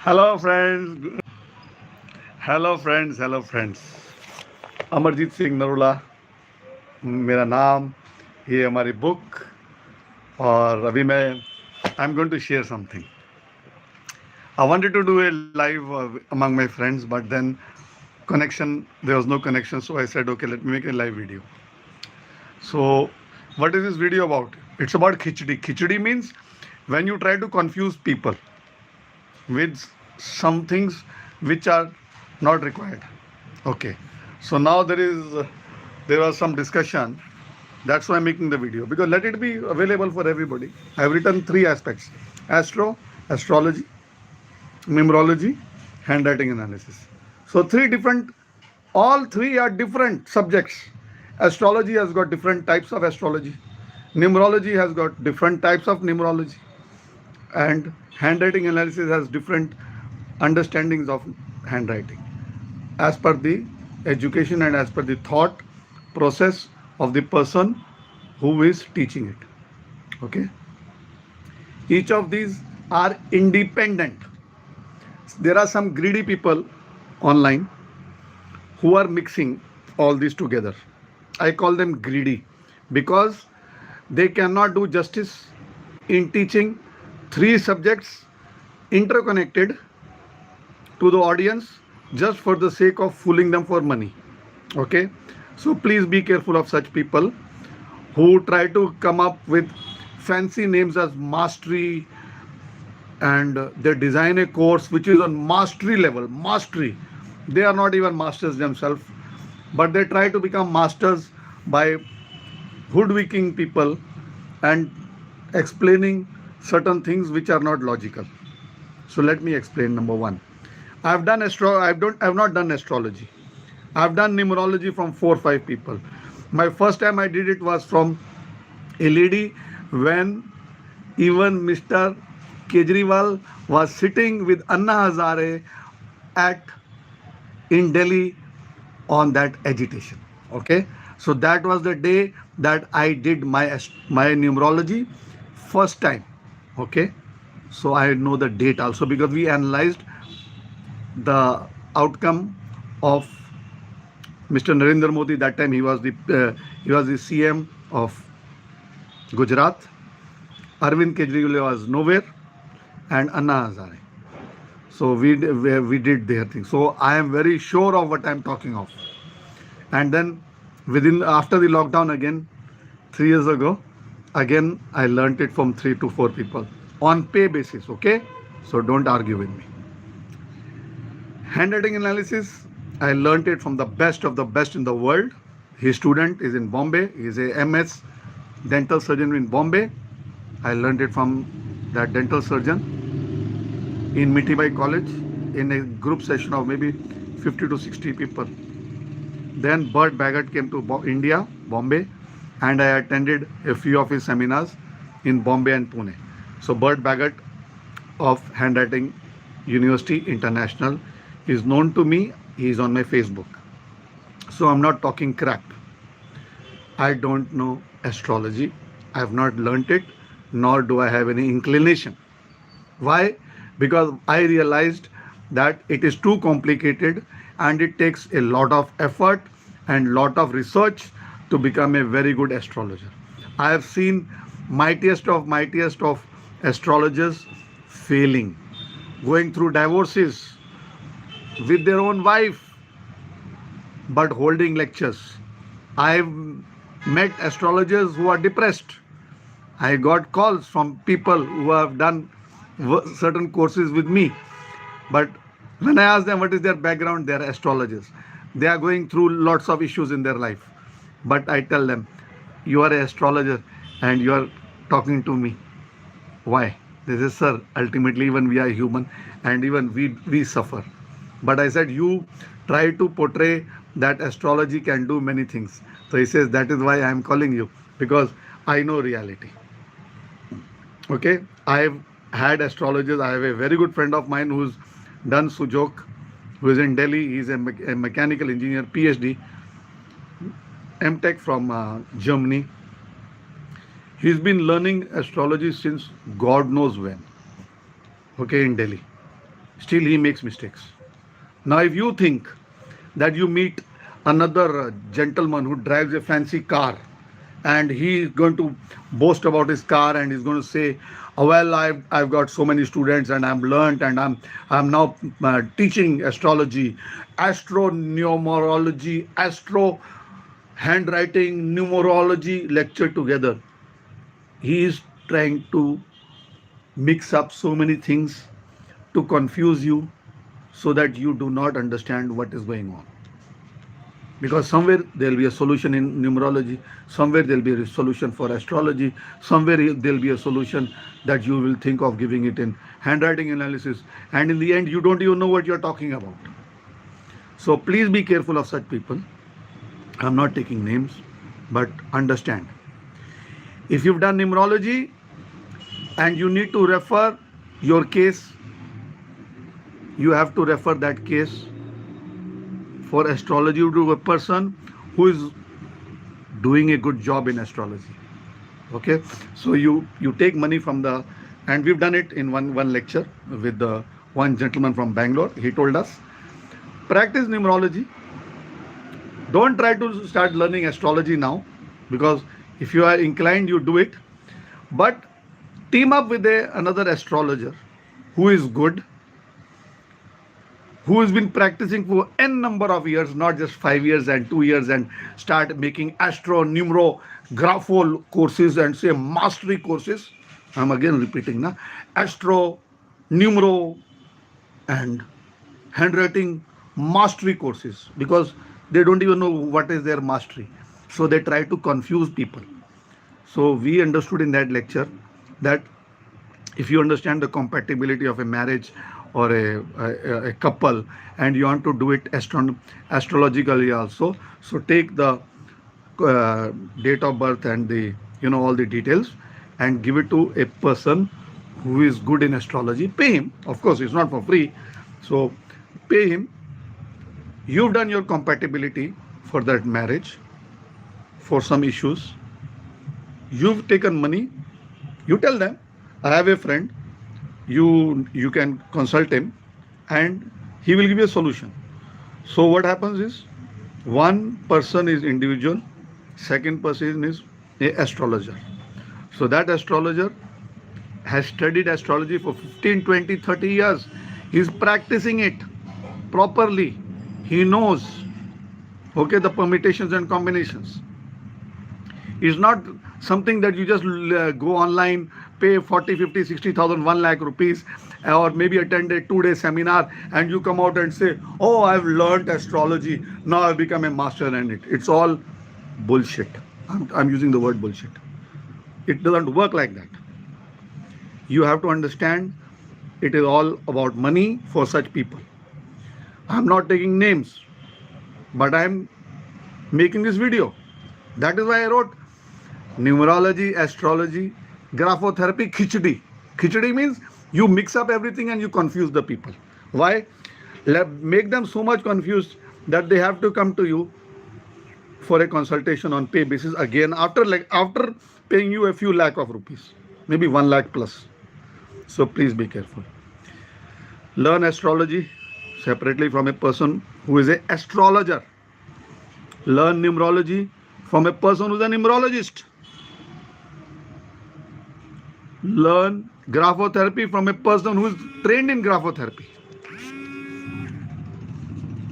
Hello friends, hello friends. Amarjeet Singh Narula मेरा नाम, ये हमारी बुक। और अभी मैं I am going to share something. I wanted to do a live among my friends, but then connection, there was no connection, so I said okay, let me make a live video. So what is this video about? It's about khichdi. Khichdi means when you try to confuse people with some things which are not required. Okay, so now there was some discussion. That's why I'm making the video, because let it be available for everybody. I've written three aspects: astrology, numerology, handwriting analysis. So three different, all three are different subjects. Astrology has got different types of astrology. Numerology has got different types of numerology, and handwriting analysis has different understandings of handwriting as per the education and as per the thought process of the person who is teaching it. Okay, each of these are independent. There are some greedy people online who are mixing all these together. I call them greedy because they cannot do justice in teaching three subjects interconnected to the audience just for the sake of fooling them for money. Okay, so please be careful of such people who try to come up with fancy names as mastery, and they design a course which is on mastery level. Mastery, they are not even masters themselves, but they try to become masters by hoodwinking people and explaining certain things which are not logical. So let me explain. Number one, I've not done astrology. I've done numerology from 4 or 5 people. My first time I did it was from a lady when even Mr. Kejriwal was sitting with Anna Hazare at in Delhi on that agitation. Okay, so that was the day that I did my numerology first time. Okay, so I know the date also because we analyzed the outcome of Mr. Narendra Modi. That time he was the CM of Gujarat. Arvind Kejriwal was nowhere, and Anna Hazare. So we did their thing. So I am very sure of what I am talking of. And then within after the lockdown again, 3 years ago, again I learnt it from 3 to 4 people on pay basis. Okay, so don't argue with me. Handwriting analysis, I learnt it from the best of the best in the world. His student is in Bombay. He is a MS dental surgeon in Bombay. I learnt it from that dental surgeon in Mitibai College in a group session of maybe 50 to 60 people. Then Bert Baggett came to India, Bombay, and I attended a few of his seminars in Bombay and Pune. So Bert Baggett of Handwriting University International is known to me. He is on my Facebook. So I'm not talking crap. I don't know astrology. I have not learnt it, nor do I have any inclination. Why? Because I realized that it is too complicated and it takes a lot of effort and lot of research to become a very good astrologer. I have seen mightiest of astrologers failing, going through divorces with their own wife, but holding lectures. I've met astrologers who are depressed. I got calls from people who have done certain courses with me, but when I ask them what is their background, they are astrologers. They are going through lots of issues in their life. But I tell them, you are an astrologer and you are talking to me. Why? They say, sir, ultimately even we are human and even we suffer. But I said, you try to portray that astrology can do many things. So he says, that is why I am calling you, because I know reality. Okay, I have had astrologers. I have a very good friend of mine who's done Sujok, who is in Delhi. He's a mechanical engineer, PhD, MTech from Germany. He's been learning astrology since God knows when. Okay, in Delhi. Still, he makes mistakes. Now, if you think that you meet another gentleman who drives a fancy car and he is going to boast about his car and he's going to say, "Oh, well, I've got so many students and I'm learned and I'm now teaching astrology, astronumerology, astro handwriting, numerology lecture together." He is trying to mix up so many things to confuse you so that you do not understand what is going on. Because somewhere there will be a solution in numerology, somewhere there will be a solution for astrology, somewhere there will be a solution that you will think of giving it in handwriting analysis, and in the end you don't even know what you're talking about. So please be careful of such people. I'm not taking names, but understand, if you've done numerology and you need to refer your case, you have to refer that case for astrology to a person who is doing a good job in astrology. Okay, so you take money from the, and we've done it in one lecture with the one gentleman from Bangalore. He told us, practice numerology. Don't try to start learning astrology now, because if you are inclined, you do it, but team up with another astrologer who is good, who has been practicing for n number of years, not just 5 years and 2 years, and start making astro, numero, grapho courses and say mastery courses. I'm again repeating now, astro, numero and handwriting mastery courses, because they don't even know what is their mastery. So they try to confuse people. So we understood in that lecture that if you understand the compatibility of a marriage or a couple and you want to do it astrologically also, so take the date of birth and the all the details and give it to a person who is good in astrology. Pay him, of course it's not for free, so pay him. You've done your compatibility for that marriage, for some issues, you've taken money, you tell them, I have a friend, you can consult him and he will give you a solution. So what happens is, one person is individual, second person is a astrologer. So that astrologer has studied astrology for 15, 20, 30 years. He's practicing it properly. He knows, okay, the permutations and combinations. It's not something that you just go online, pay 40, 50, 60,000, 1 lakh rupees, or maybe attend a 2-day seminar and you come out and say, oh, I've learned astrology, now I've become a master in it. It's all bullshit. I'm using the word bullshit. It doesn't work like that. You have to understand, it is all about money for such people. I'm not taking names, but I'm making this video. That is why I wrote numerology, astrology, graphotherapy, Kichdi. Kichdi means you mix up everything and you confuse the people. Why? Make them so much confused that they have to come to you for a consultation on pay basis again after paying you a few lakh of rupees, maybe 1 lakh plus. So please be careful. Learn astrology separately from a person who is an astrologer. Learn numerology from a person who is a numerologist. Learn graphotherapy from a person who is trained in graphotherapy.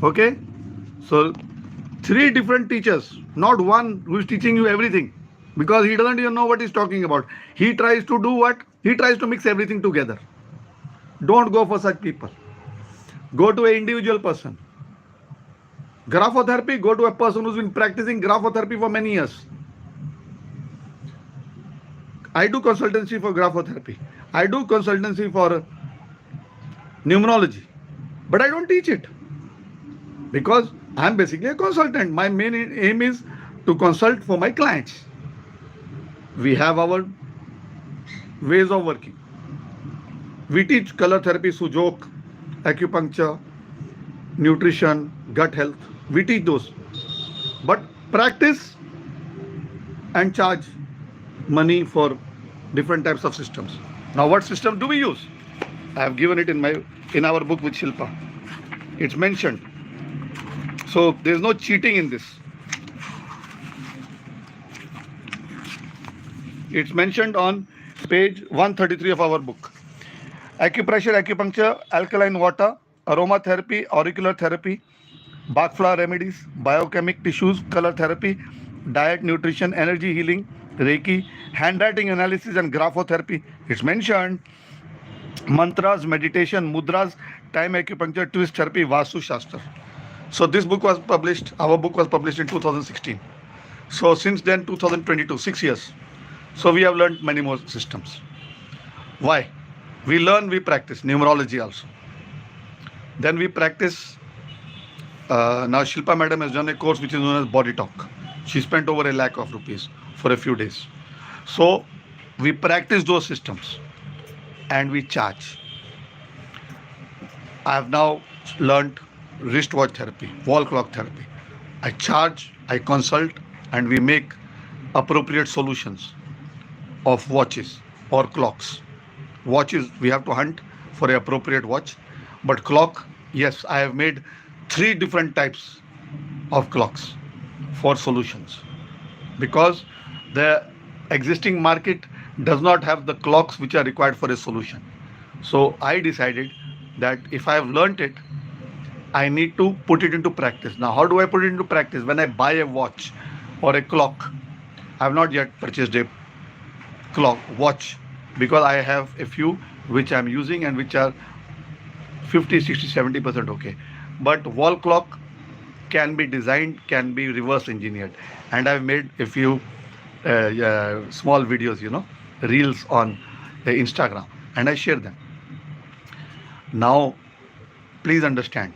Okay? So 3 different teachers, not one who is teaching you everything, because he doesn't even know what he's talking about. He tries to do what? He tries to mix everything together. Don't go for such people. Go to an individual person. Graphotherapy, go to a person who's been practicing graphotherapy for many years. I do consultancy for graphotherapy. I do consultancy for numerology. But I don't teach it, because I'm basically a consultant. My main aim is to consult for my clients. We have our ways of working. We teach color therapy, sujok, acupuncture, nutrition, gut health. We teach those. But practice and charge money for different types of systems. Now, what system do we use? I have given it in our book with Shilpa. It's mentioned. So there's no cheating in this. It's mentioned on page 133 of our book. Acupressure, acupuncture, alkaline water, aromatherapy, auricular therapy, Bach flower remedies, biochemic tissues, color therapy, diet, nutrition, energy healing, Reiki, handwriting analysis, and graphotherapy. It's mentioned mantras, meditation, mudras, time acupuncture, twist therapy, Vastu Shastra. So this book was published, our book was published in 2016. So since then, 2022, 6 years. So we have learned many more systems. Why? We learn, we practice, numerology also. Then we practice, now Shilpa madam has done a course which is known as Body Talk. She spent over ₹1,00,000 for a few days. So we practice those systems and we charge. I have now learned wristwatch therapy, wall clock therapy. I charge, I consult, and we make appropriate solutions of watches or clocks. Watches, we have to hunt for an appropriate watch. But clock, yes, I have made 3 different types of clocks for solutions. Because the existing market does not have the clocks which are required for a solution. So I decided that if I have learnt it, I need to put it into practice. Now, how do I put it into practice? When I buy a watch or a clock, I have not yet purchased a watch, because I have a few which I am using and which are 50, 60, 70% okay. But wall clock can be designed, can be reverse engineered. And I've made a few small videos, reels on Instagram, and I share them. Now, please understand,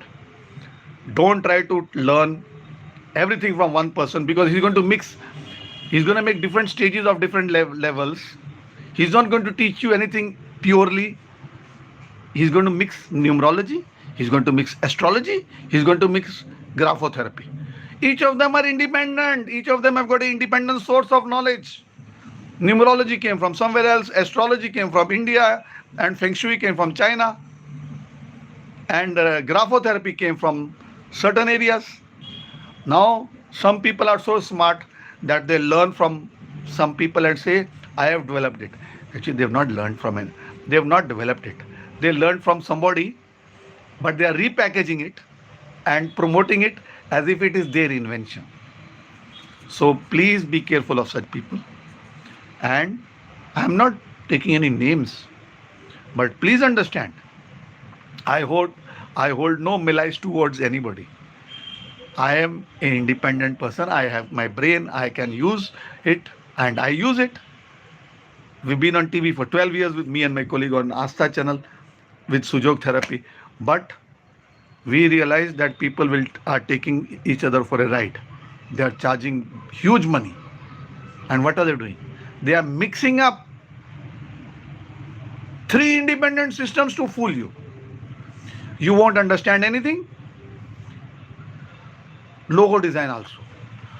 don't try to learn everything from one person, because he's going to mix, he's going to make different stages of different levels. He's not going to teach you anything purely. He's going to mix numerology, he's going to mix astrology, he's going to mix graphotherapy. Each of them are independent. Each of them have got an independent source of knowledge. Numerology came from somewhere else, astrology came from India, and Feng Shui came from China. And graphotherapy came from certain areas. Now, some people are so smart that they learn from some people and say, I have developed it. Actually, they have not learned from it. They have not developed it. They learned from somebody, but they are repackaging it and promoting it as if it is their invention. So please be careful of such people. And I am not taking any names, but please understand, I hold no malice towards anybody. I am an independent person. I have my brain. I can use it, and I use it. We've been on TV for 12 years with me and my colleague on Astha channel with Sujog therapy. But we realize that people are taking each other for a ride. They are charging huge money. And what are they doing? They are mixing up 3 independent systems to fool you. You won't understand anything. Logo design also.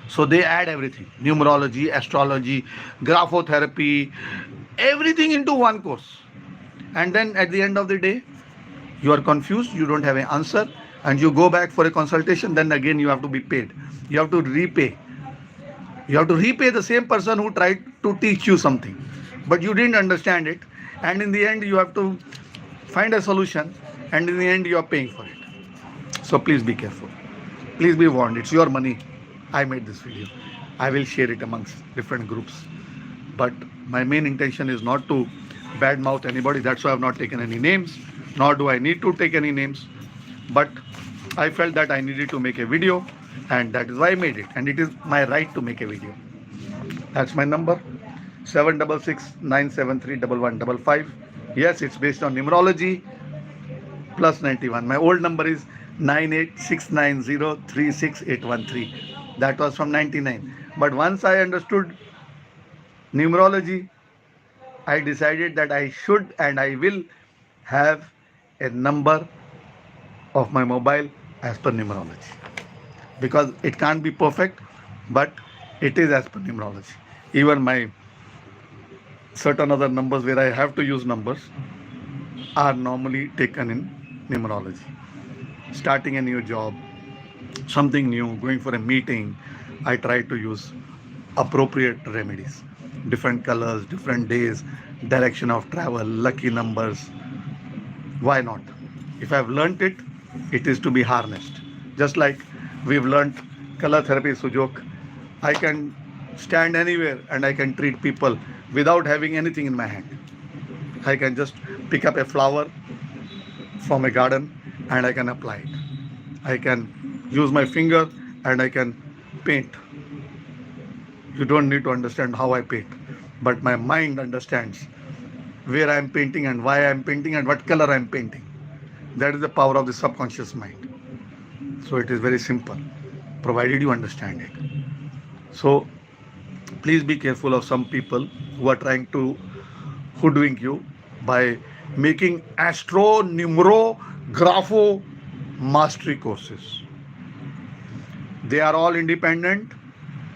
So they add everything. Numerology, astrology, graphotherapy, everything into one course. And then at the end of the day, you are confused, you don't have an answer, and you go back for a consultation, then again you have to be paid. You have to repay. You have to repay the same person who tried to teach you something. But you didn't understand it. And in the end, you have to find a solution. And in the end, you are paying for it. So please be careful. Please be warned. It's your money. I made this video. I will share it amongst different groups. But my main intention is not to badmouth anybody. That's why I have not taken any names. Nor do I need to take any names. But I felt that I needed to make a video. And that is why I made it. And it is my right to make a video. That's my number. 766-973-1155. Yes, it's based on numerology. Plus 91. My old number is 9869036813. That was from 99. But once I understood numerology, I decided that I should and I will have a number of my mobile as per numerology. Because it can't be perfect, but it is as per numerology. Even my certain other numbers where I have to use numbers, are normally taken in numerology. Starting a new job, something new, going for a meeting, I try to use appropriate remedies. Different colors, different days, direction of travel, lucky numbers. Why not? If I've learnt it, it is to be harnessed. Just like we've learnt color therapy, Sujok, I can stand anywhere and I can treat people without having anything in my hand. I can just pick up a flower from a garden and I can apply it. I can use my finger and I can paint. You don't need to understand how I paint, but my mind understands where I am painting and why I am painting and what color I am painting. That is the power of the subconscious mind. So it is very simple, provided you understand it. So please be careful of some people who are trying to hoodwink you by making astro, numero, grapho mastery courses. They are all independent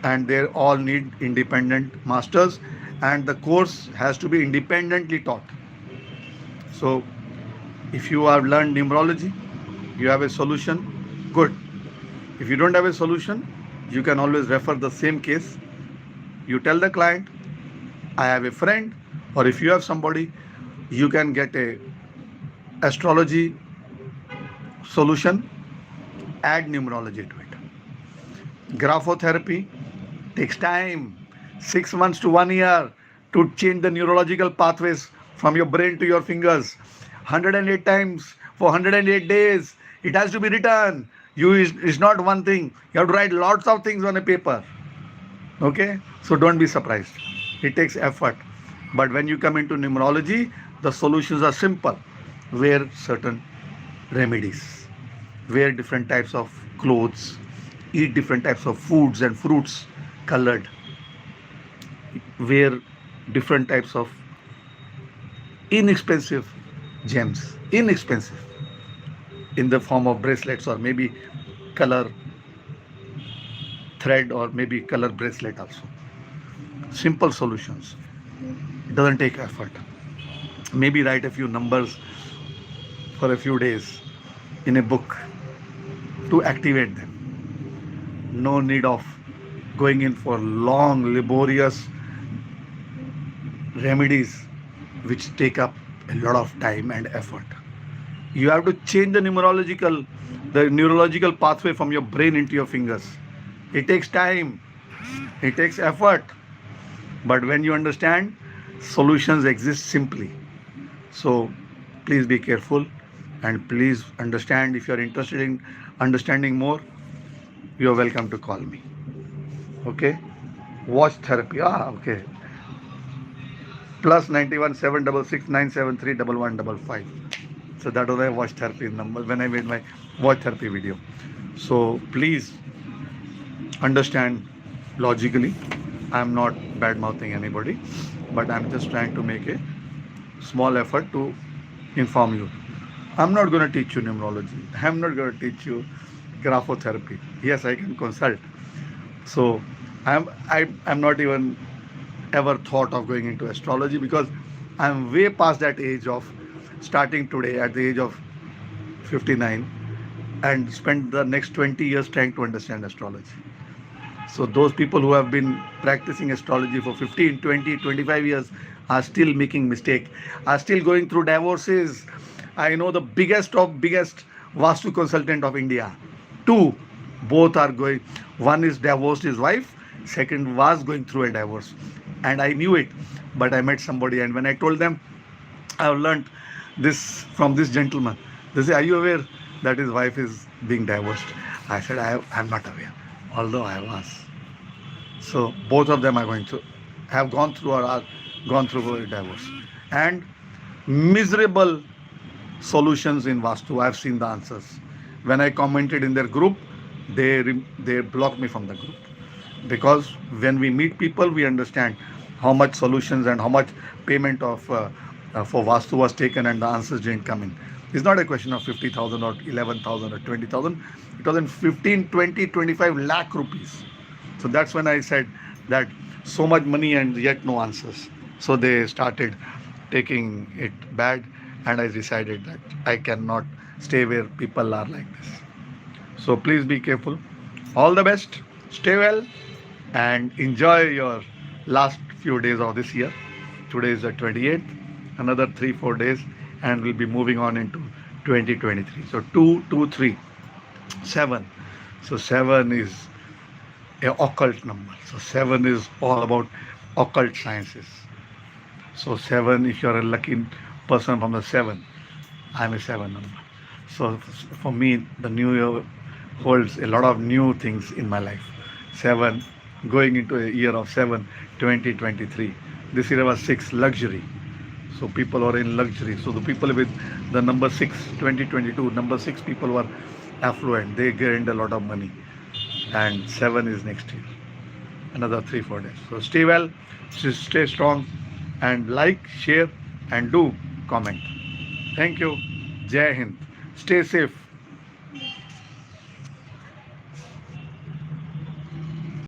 and they all need independent masters, and the course has to be independently taught. So if you have learned numerology, you have a solution, good. If you don't have a solution, you can always refer the same case. You tell the client, I have a friend, or if you have somebody, you can get a astrology solution, add numerology to it. Graphotherapy takes time, 6 months to 1 year, to change the neurological pathways from your brain to your fingers. 108 times for 108 days. It has to be written. It's not one thing. You have to write lots of things on a paper. Okay? So don't be surprised. It takes effort. But when you come into numerology, the solutions are simple. Wear certain remedies. Wear different types of clothes. Eat different types of foods and fruits colored. Wear different types of inexpensive gems. Inexpensive. In the form of bracelets or maybe color thread or maybe color bracelet also. Simple solutions. It doesn't take effort. Maybe write a few numbers for a few days in a book to activate them. No need of going in for long, laborious remedies which take up a lot of time and effort. You have to change the neurological pathway from your brain into your fingers. It takes time. It takes effort. But when you understand, solutions exist simply. So please be careful and please understand. If you are interested in understanding more, you are welcome to call me. Okay? Watch therapy. Okay. Plus 91 766 973 1155. So that was my watch therapy number when I made my watch therapy video. So please understand logically. I'm not bad mouthing anybody, but I'm just trying to make a small effort to inform you. I'm not going to teach you numerology. I'm not going to teach you graphotherapy. Yes, I can consult. So I'm not even ever thought of going into astrology because I'm way past that age of starting today at the age of 59 and spend the next 20 years trying to understand astrology. So those people who have been practicing astrology for 15, 20, 25 years are still making mistake, are still going through divorces. I know the biggest Vastu consultant of India. Two, both are going. One is divorced his wife, second was going through a divorce. And I knew it, but I met somebody and when I told them, I have learned this from this gentleman. They say, are you aware that his wife is being divorced? I said, I'm not aware, although I was. So both of them are have gone through or are gone through a divorce. And miserable solutions in Vastu. I've seen the answers. When I commented in their group, they blocked me from the group. Because when we meet people, we understand how much solutions and how much payment of for Vastu was taken and the answers didn't come in. It's not a question of 50,000 or 11,000 or 20,000. It was in 15, 20, 25 lakh rupees. So that's when I said that so much money and yet no answers. So they started taking it bad and I decided that I cannot stay where people are like this. So please be careful. All the best. Stay well and enjoy your last few days of this year. Today is the 28th, another 3 4 days, and we'll be moving on into 2023. So 2 2 3 7. So 7 is a occult number. So 7 is all about occult sciences. So 7, if you're a lucky person from the 7, I'm a 7 number. So for me, the new year holds a lot of new things in my life. 7, going into a year of 7, 2023. This year was 6, luxury. So people are in luxury. So the people with the number 6, 2022, number 6 people were affluent. They gained a lot of money. And 7 is next year. Another 3 4 days. So stay well, stay strong, and like, share, and do comment. Thank you. Jai Hind. Stay safe.